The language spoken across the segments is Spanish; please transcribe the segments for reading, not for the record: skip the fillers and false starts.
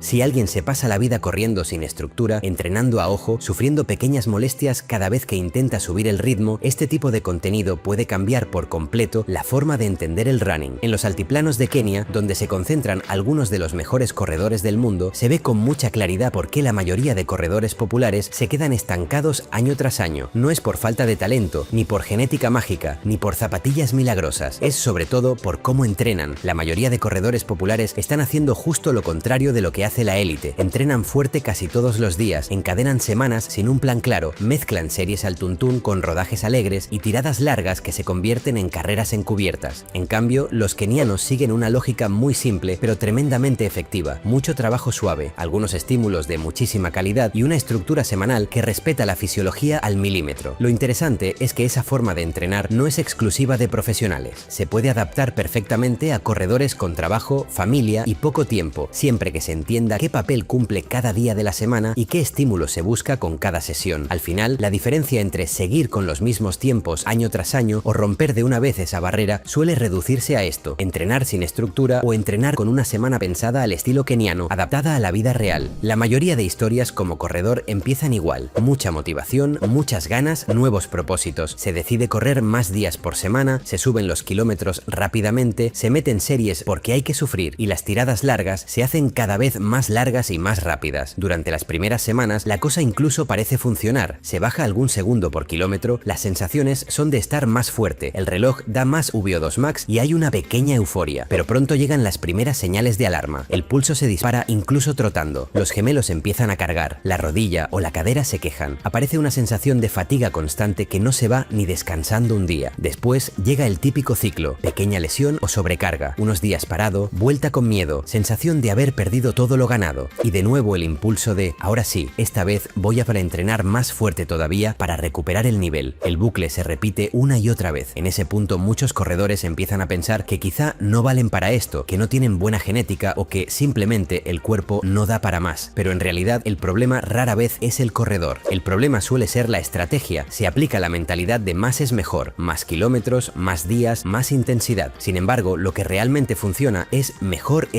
Si alguien se pasa la vida corriendo sin estructura, entrenando a ojo, sufriendo pequeñas molestias cada vez que intenta subir el ritmo, este tipo de contenido puede cambiar por completo la forma de entender el running. En los altiplanos de Kenia, donde se concentran algunos de los mejores corredores del mundo, se ve con mucha claridad por qué la mayoría de corredores populares se quedan estancados año tras año. No es por falta de talento, ni por genética mágica, ni por zapatillas milagrosas. Es sobre todo por cómo entrenan. La mayoría de corredores populares están haciendo justo lo contrario de lo que hace la élite. Entrenan fuerte casi todos los días, encadenan semanas sin un plan claro, mezclan series al tuntún con rodajes alegres y tiradas largas que se convierten en carreras encubiertas. En cambio, los kenianos siguen una lógica muy simple pero tremendamente efectiva. Mucho trabajo suave, algunos estímulos de muchísima calidad y una estructura semanal que respeta la fisiología al milímetro. Lo interesante es que esa forma de entrenar no es exclusiva de profesionales. Se puede adaptar perfectamente a corredores con trabajo, familia y poco tiempo, siempre que se entienda qué papel cumple cada día de la semana y qué estímulo se busca con cada sesión. Al final, la diferencia entre seguir con los mismos tiempos año tras año o romper de una vez esa barrera suele reducirse a esto: entrenar sin estructura o entrenar con una semana pensada al estilo keniano, adaptada a la vida real. La mayoría de historias como corredor empiezan igual: mucha motivación, muchas ganas, nuevos propósitos. Se decide correr más días por semana, se suben los kilómetros rápidamente, se meten series porque hay que sufrir y las tiradas largas se hacen cada vez más largas y más rápidas. Durante las primeras semanas la cosa incluso parece funcionar. Se baja algún segundo por kilómetro, las sensaciones son de estar más fuerte, el reloj da más VO2 max y hay una pequeña euforia. Pero pronto llegan las primeras señales de alarma. El pulso se dispara incluso trotando, los gemelos empiezan a cargar, la rodilla o la cadera se quejan. Aparece una sensación de fatiga constante que no se va ni descansando un día. Después llega el típico ciclo: pequeña lesión o sobrecarga, unos días parado, vuelta con miedo, sensación de haber perdido todo lo ganado y de nuevo el impulso de ahora sí, esta vez voy a entrenar más fuerte todavía para recuperar el nivel. El bucle se repite una y otra vez. En ese punto muchos corredores empiezan a pensar que quizá no valen para esto, que no tienen buena genética o que simplemente el cuerpo no da para más. Pero en realidad el problema rara vez es el corredor. El problema suele ser la estrategia. Se aplica la mentalidad de más es mejor, más kilómetros, más días, más intensidad. Sin embargo, lo que realmente funciona es mejor,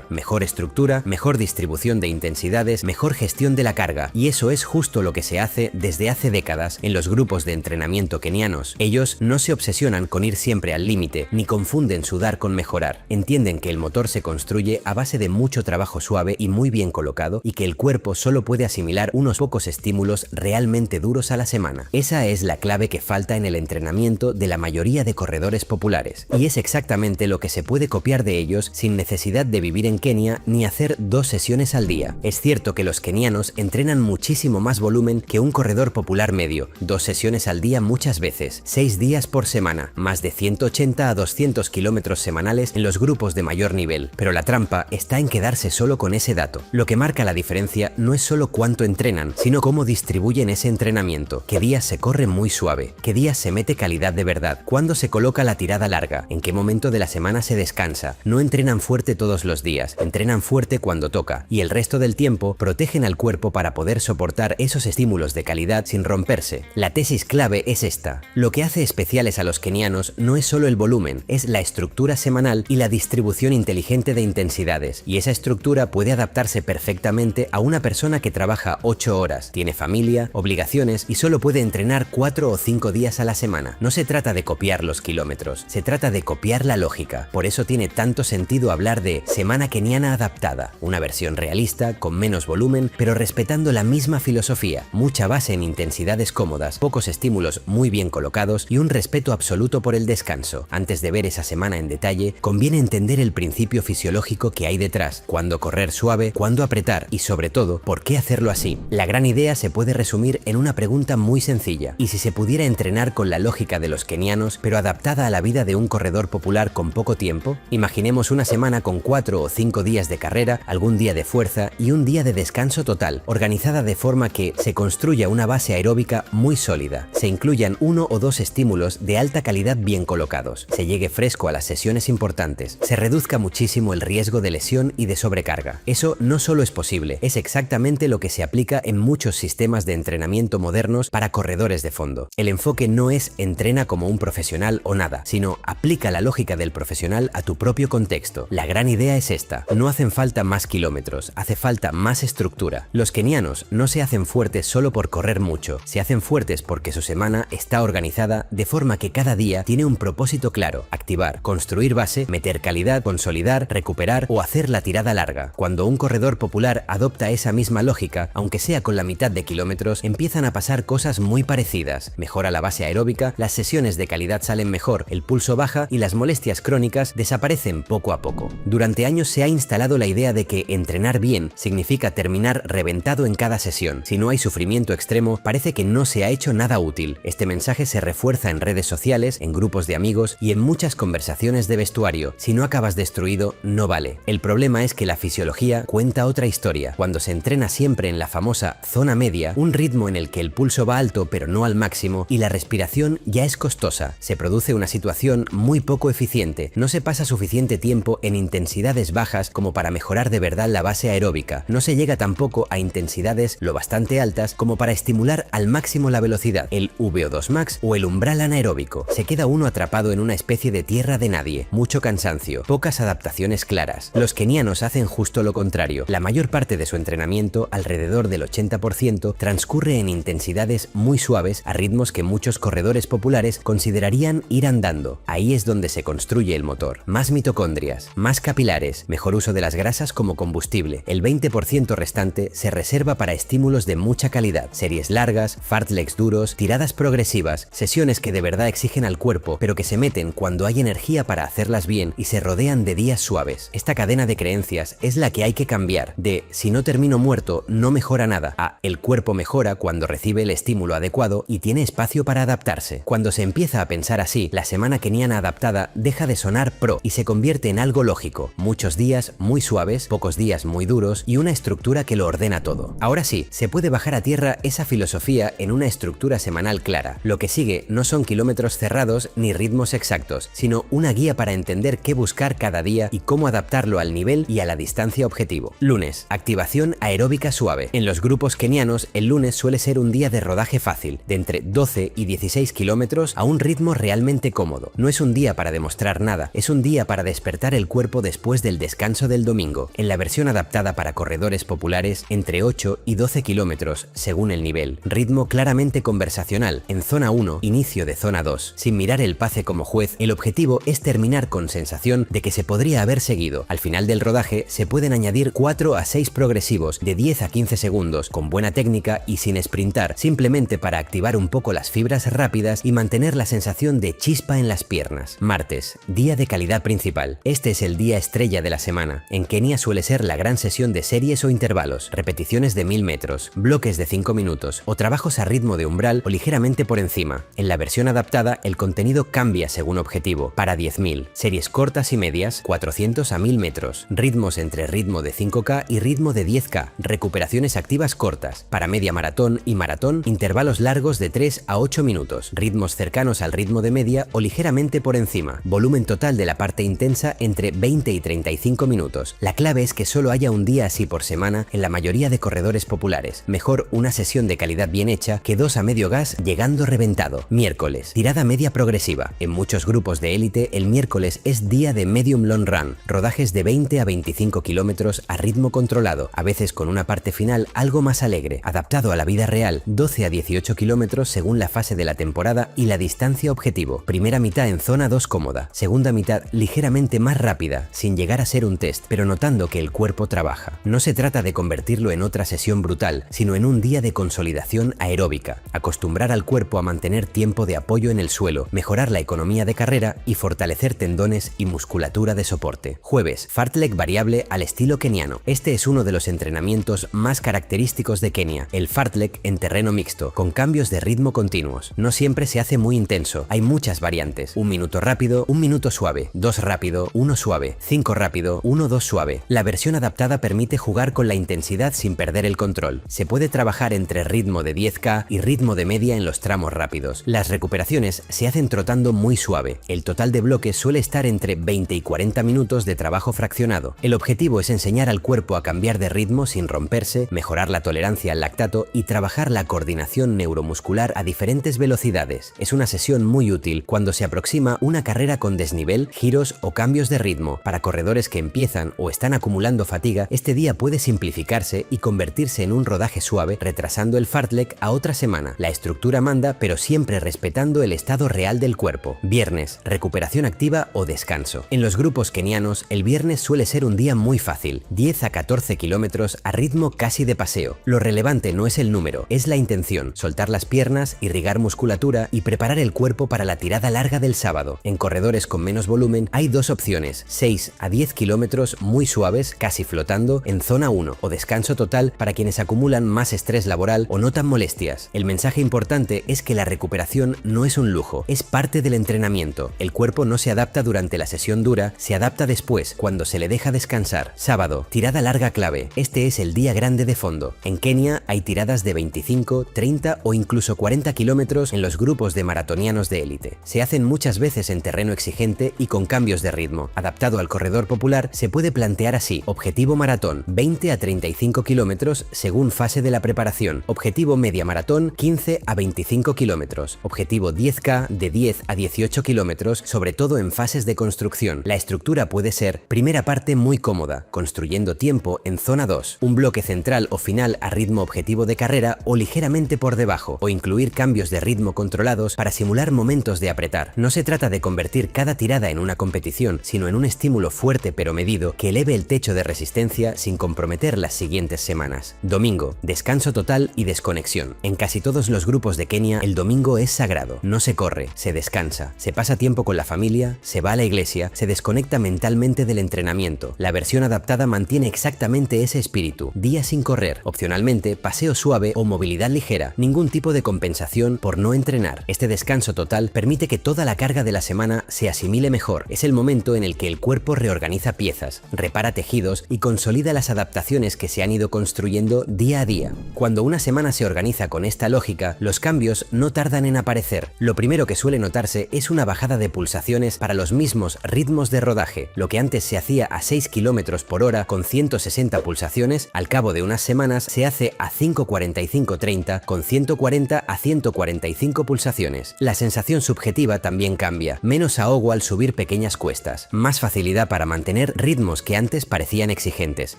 mejor estructura, mejor distribución de intensidades, mejor gestión de la carga. Y eso es justo lo que se hace desde hace décadas en los grupos de entrenamiento kenianos. Ellos no se obsesionan con ir siempre al límite, ni confunden sudar con mejorar. Entienden que el motor se construye a base de mucho trabajo suave y muy bien colocado, y que el cuerpo solo puede asimilar unos pocos estímulos realmente duros a la semana. Esa es la clave que falta en el entrenamiento de la mayoría de corredores populares, y es exactamente lo que se puede copiar de ellos sin necesidad de vivir en Kenia ni hacer 2 sesiones al día. Es cierto que los kenianos entrenan muchísimo más volumen que un corredor popular medio, 2 sesiones al día muchas veces, 6 días por semana, más de 180 a 200 kilómetros semanales en los grupos de mayor nivel. Pero la trampa está en quedarse solo con ese dato. Lo que marca la diferencia no es solo cuánto entrenan, sino cómo distribuyen ese entrenamiento, qué días se corre muy suave, qué días se mete calidad de verdad, cuándo se coloca la tirada larga, en qué momento de la semana se descansa. No entrenan fuerte todos los días, entrenan fuerte cuando toca, y el resto del tiempo protegen al cuerpo para poder soportar esos estímulos de calidad sin romperse. La tesis clave es esta: lo que hace especiales a los kenianos no es solo el volumen, es la estructura semanal y la distribución inteligente de intensidades, y esa estructura puede adaptarse perfectamente a una persona que trabaja 8 horas, tiene familia, obligaciones y solo puede entrenar 4 o 5 días a la semana. No se trata de copiar los kilómetros, se trata de copiar la lógica. Por eso tiene tanto sentido hablar de semana keniana adaptada, una versión realista, con menos volumen, pero respetando la misma filosofía: mucha base en intensidades cómodas, pocos estímulos muy bien colocados y un respeto absoluto por el descanso. Antes de ver esa semana en detalle, conviene entender el principio fisiológico que hay detrás: cuándo correr suave, cuándo apretar y sobre todo, por qué hacerlo así. La gran idea se puede resumir en una pregunta muy sencilla: ¿y si se pudiera entrenar con la lógica de los kenianos, pero adaptada a la vida de un corredor popular con poco tiempo? Imaginemos una semana con 4 o 5 días de carrera, algún día de fuerza y un día de descanso total, organizada de forma que se construya una base aeróbica muy sólida, se incluyan 1 o 2 estímulos de alta calidad bien colocados, se llegue fresco a las sesiones importantes, se reduzca muchísimo el riesgo de lesión y de sobrecarga. Eso no solo es posible, es exactamente lo que se aplica en muchos sistemas de entrenamiento modernos para corredores de fondo. El enfoque no es entrena como un profesional o nada, sino aplica la lógica del profesional a tu propio contexto. La gran idea es esta: no hacen falta más kilómetros, hace falta más estructura. Los kenianos no se hacen fuertes solo por correr mucho, se hacen fuertes porque su semana está organizada de forma que cada día tiene un propósito claro: activar, construir base, meter calidad, consolidar, recuperar o hacer la tirada larga. Cuando un corredor popular adopta esa misma lógica, aunque sea con la mitad de kilómetros, empiezan a pasar cosas muy parecidas. Mejora la base aeróbica, las sesiones de calidad salen mejor, el pulso baja y las molestias crónicas desaparecen poco a poco. Durante años se ha instalado la idea de que entrenar bien significa terminar reventado en cada sesión. Si no hay sufrimiento extremo, parece que no se ha hecho nada útil. Este mensaje se refuerza en redes sociales, en grupos de amigos y en muchas conversaciones de vestuario. Si no acabas destruido, no vale. El problema es que la fisiología cuenta otra historia. Cuando se entrena siempre en la famosa zona media, un ritmo en el que el pulso va alto pero no al máximo y la respiración ya es costosa, se produce una situación muy poco eficiente. No se pasa suficiente tiempo en intensidades bajas como para mejorar de verdad la base aeróbica. No se llega tampoco a intensidades lo bastante altas como para estimular al máximo la velocidad, el VO2 max o el umbral anaeróbico. Se queda uno atrapado en una especie de tierra de nadie, mucho cansancio, pocas adaptaciones claras. Los kenianos hacen justo lo contrario. La mayor parte de su entrenamiento, alrededor del 80%, transcurre en intensidades muy suaves a ritmos que muchos corredores populares considerarían ir andando. Ahí es donde se construye el motor. Más mitocondrias, más capilares, mejor uso de las grasas como combustible. El 20% restante se reserva para estímulos de mucha calidad, series largas, fartleks duros, tiradas progresivas, sesiones que de verdad exigen al cuerpo, pero que se meten cuando hay energía para hacerlas bien y se rodean de días suaves. Esta cadena de creencias es la que hay que cambiar, de si no termino muerto no mejora nada, a el cuerpo mejora cuando recibe el estímulo adecuado y tiene espacio para adaptarse. Cuando se empieza a pensar así, la semana keniana adaptada deja de sonar pro y se convierte en algo lógico. Muchos días muy suaves, pocos días muy duros y una estructura que lo ordena todo. Ahora sí, se puede bajar a tierra esa filosofía en una estructura semanal clara. Lo que sigue no son kilómetros cerrados ni ritmos exactos, sino una guía para entender qué buscar cada día y cómo adaptarlo al nivel y a la distancia objetivo. Lunes, activación aeróbica suave. En los grupos kenianos, el lunes suele ser un día de rodaje fácil, de entre 12 y 16 kilómetros a un ritmo realmente cómodo. No es un día para demostrar nada, es un día para despertar el cuerpo después del descanso del domingo. En la versión adaptada para corredores populares, entre 8 y 12 kilómetros, según el nivel. Ritmo claramente conversacional. En zona 1, inicio de zona 2. Sin mirar el pace como juez, el objetivo es terminar con sensación de que se podría haber seguido. Al final del rodaje se pueden añadir 4 a 6 progresivos de 10 a 15 segundos, con buena técnica y sin sprintar, simplemente para activar un poco las fibras rápidas y mantener la sensación de chispa en las piernas. Martes, día de calidad principal. Este es el día estrella de la semana. En Kenia suele ser la gran sesión de series o intervalos, repeticiones de 1000 metros, bloques de 5 minutos o trabajos a ritmo de umbral o ligeramente por encima. En la versión adaptada, el contenido cambia según objetivo. Para 10.000, series cortas y medias, 400 a 1000 metros, ritmos entre ritmo de 5K y ritmo de 10K, recuperaciones activas cortas. Para media maratón y maratón, intervalos largos de 3 a 8 minutos, ritmos cercanos al ritmo de media o ligeramente por encima. Volumen total de la parte intensa entre 20 y 35 minutos. La clave es que solo haya un día así por semana en la mayoría de corredores populares. Mejor una sesión de calidad bien hecha que 2 a medio gas llegando reventado. Miércoles, tirada media progresiva. En muchos grupos de élite, el miércoles es día de medium long run, rodajes de 20 a 25 kilómetros a ritmo controlado, a veces con una parte final algo más alegre, adaptado a la vida real, 12 a 18 kilómetros según la fase de la temporada y la distancia objetivo. Primera mitad en zona 2 cómoda, segunda mitad ligeramente más rápida, sin llegar a ser un test, pero notando que el cuerpo trabaja. No se trata de convertirlo en otra sesión brutal, sino en un día de consolidación aeróbica, acostumbrar al cuerpo a mantener tiempo de apoyo en el suelo, mejorar la economía de carrera y fortalecer tendones y musculatura de soporte. Jueves, fartlek variable al estilo keniano. Este es uno de los entrenamientos más característicos de Kenia, el fartlek en terreno mixto, con cambios de ritmo continuos. No siempre se hace muy intenso, hay muchas variantes. 1 minuto rápido, 1 minuto suave, 2 rápido, 1 suave, 5 rápido, 1 2 suave. La versión adaptada permite jugar con la intensidad sin perder el control. Se puede trabajar entre ritmo de 10K y ritmo de media en los tramos rápidos. Las recuperaciones se hacen trotando muy suave. El total de bloques suele estar entre 20 y 40 minutos de trabajo fraccionado. El objetivo es enseñar al cuerpo a cambiar de ritmo sin romperse, mejorar la tolerancia al lactato y trabajar la coordinación neuromuscular a diferentes velocidades. Es una sesión muy útil cuando se aproxima una carrera con desnivel, giros o cambios de ritmo para corredores que empiezan o están acumulando acumulando fatiga, este día puede simplificarse y convertirse en un rodaje suave, retrasando el fartlek a otra semana. La estructura manda, pero siempre respetando el estado real del cuerpo. Viernes, recuperación activa o descanso. En los grupos kenianos, el viernes suele ser un día muy fácil, 10 a 14 kilómetros a ritmo casi de paseo. Lo relevante no es el número, es la intención, soltar las piernas, irrigar musculatura y preparar el cuerpo para la tirada larga del sábado. En corredores con menos volumen hay dos opciones, 6 a 10 kilómetros muy suaves, casi flotando, en zona 1, o descanso total para quienes acumulan más estrés laboral o notan molestias. El mensaje importante es que la recuperación no es un lujo, es parte del entrenamiento. El cuerpo no se adapta durante la sesión dura, se adapta después, cuando se le deja descansar. Sábado, tirada larga clave. Este es el día grande de fondo. En Kenia hay tiradas de 25, 30 o incluso 40 kilómetros en los grupos de maratonianos de élite. Se hacen muchas veces en terreno exigente y con cambios de ritmo. Adaptado al corredor popular, se puede plantear así: objetivo maratón, 20 a 35 kilómetros según fase de la preparación. Objetivo media maratón, 15 a 25 kilómetros. Objetivo 10K, de 10 a 18 kilómetros, sobre todo en fases de construcción. La estructura puede ser: primera parte muy cómoda, construyendo tiempo en zona 2, un bloque central o final a ritmo objetivo de carrera o ligeramente por debajo, o incluir cambios de ritmo controlados para simular momentos de apretar. No se trata de convertir cada tirada en una competición, sino en un estímulo fuerte pero medido que eleve el techo de resistencia sin comprometer las siguientes semanas. Domingo, descanso total y desconexión. En casi todos los grupos de Kenia, el domingo es sagrado. No se corre, se descansa, se pasa tiempo con la familia, se va a la iglesia, se desconecta mentalmente del entrenamiento. La versión adaptada mantiene exactamente ese espíritu. Día sin correr, opcionalmente paseo suave o movilidad ligera, ningún tipo de compensación por no entrenar. Este descanso total permite que toda la carga de la semana se asimile mejor. Es el momento en el que el cuerpo reorganiza piezas, repara tejidos y consolida las adaptaciones que se han ido construyendo día a día. Cuando una semana se organiza con esta lógica, los cambios no tardan en aparecer. Lo primero que suele notarse es una bajada de pulsaciones para los mismos ritmos de rodaje. Lo que antes se hacía a 6 km por hora con 160 pulsaciones, al cabo de unas semanas se hace a 5:45:30 con 140 a 145 pulsaciones. La sensación subjetiva también cambia, menos ahogo al subir pequeñas cuestas, más facilidad para mantener ritmos que antes parecían exigentes,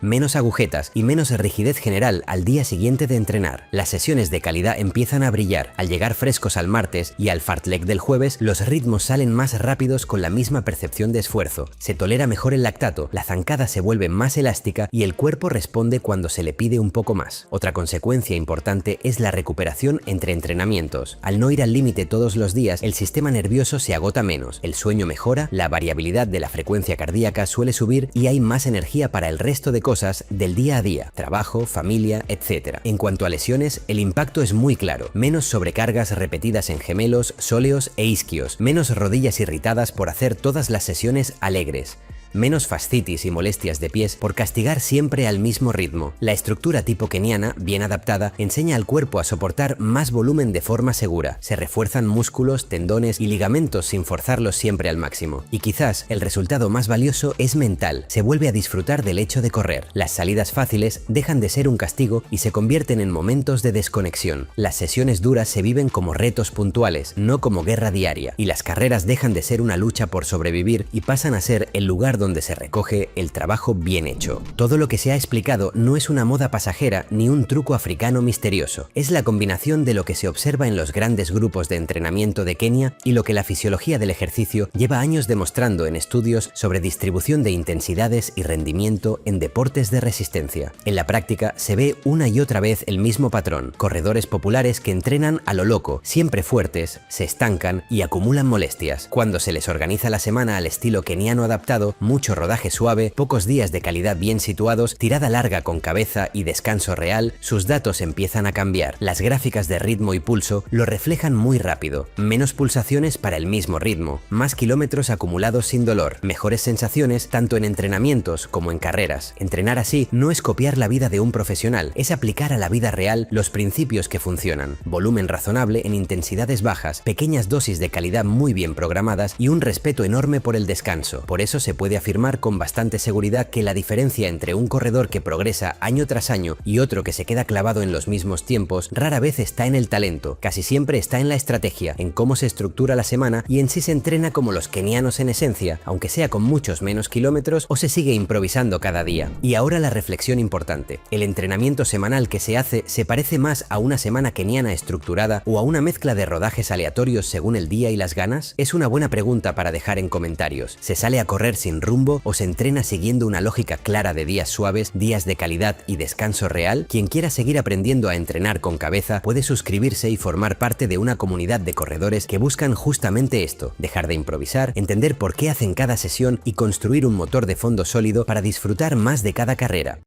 menos agujetas y menos rigidez general al día siguiente de entrenar. Las sesiones de calidad empiezan a brillar. Al llegar frescos al martes y al fartlek del jueves, los ritmos salen más rápidos con la misma percepción de esfuerzo. Se tolera mejor el lactato, la zancada se vuelve más elástica y el cuerpo responde cuando se le pide un poco más. Otra consecuencia importante es la recuperación entre entrenamientos. Al no ir al límite todos los días, el sistema nervioso se agota menos, el sueño mejora, la variabilidad de la frecuencia cardíaca suele subir y hay más energía para el resto de cosas del día a día, trabajo, familia, etc. En cuanto a lesiones, el impacto es muy claro. Menos sobrecargas repetidas en gemelos, sóleos e isquios, menos rodillas irritadas por hacer todas las sesiones alegres, menos fascitis y molestias de pies por castigar siempre al mismo ritmo. La estructura tipo keniana, bien adaptada, enseña al cuerpo a soportar más volumen de forma segura. Se refuerzan músculos, tendones y ligamentos sin forzarlos siempre al máximo. Y quizás el resultado más valioso es mental. Se vuelve a disfrutar del hecho de correr. Las salidas fáciles dejan de ser un castigo y se convierten en momentos de desconexión. Las sesiones duras se viven como retos puntuales, no como guerra diaria. Y las carreras dejan de ser una lucha por sobrevivir y pasan a ser el lugar donde se recoge el trabajo bien hecho. Todo lo que se ha explicado no es una moda pasajera ni un truco africano misterioso. Es la combinación de lo que se observa en los grandes grupos de entrenamiento de Kenia y lo que la fisiología del ejercicio lleva años demostrando en estudios sobre distribución de intensidades y rendimiento en deportes de resistencia. En la práctica se ve una y otra vez el mismo patrón: corredores populares que entrenan a lo loco, siempre fuertes, se estancan y acumulan molestias. Cuando se les organiza la semana al estilo keniano adaptado, mucho rodaje suave, pocos días de calidad bien situados, tirada larga con cabeza y descanso real, sus datos empiezan a cambiar. Las gráficas de ritmo y pulso lo reflejan muy rápido. Menos pulsaciones para el mismo ritmo, más kilómetros acumulados sin dolor, mejores sensaciones tanto en entrenamientos como en carreras. Entrenar así no es copiar la vida de un profesional, es aplicar a la vida real los principios que funcionan. Volumen razonable en intensidades bajas, pequeñas dosis de calidad muy bien programadas y un respeto enorme por el descanso. Por eso se puede afirmar con bastante seguridad que la diferencia entre un corredor que progresa año tras año y otro que se queda clavado en los mismos tiempos rara vez está en el talento, casi siempre está en la estrategia, en cómo se estructura la semana y en si se entrena como los kenianos en esencia, aunque sea con muchos menos kilómetros, o se sigue improvisando cada día. Y ahora la reflexión importante. ¿El entrenamiento semanal que se hace se parece más a una semana keniana estructurada o a una mezcla de rodajes aleatorios según el día y las ganas? Es una buena pregunta para dejar en comentarios. ¿Se sale a correr sin rumbo o se entrena siguiendo una lógica clara de días suaves, días de calidad y descanso real? Quien quiera seguir aprendiendo a entrenar con cabeza puede suscribirse y formar parte de una comunidad de corredores que buscan justamente esto: dejar de improvisar, entender por qué hacen cada sesión y construir un motor de fondo sólido para disfrutar más de cada carrera.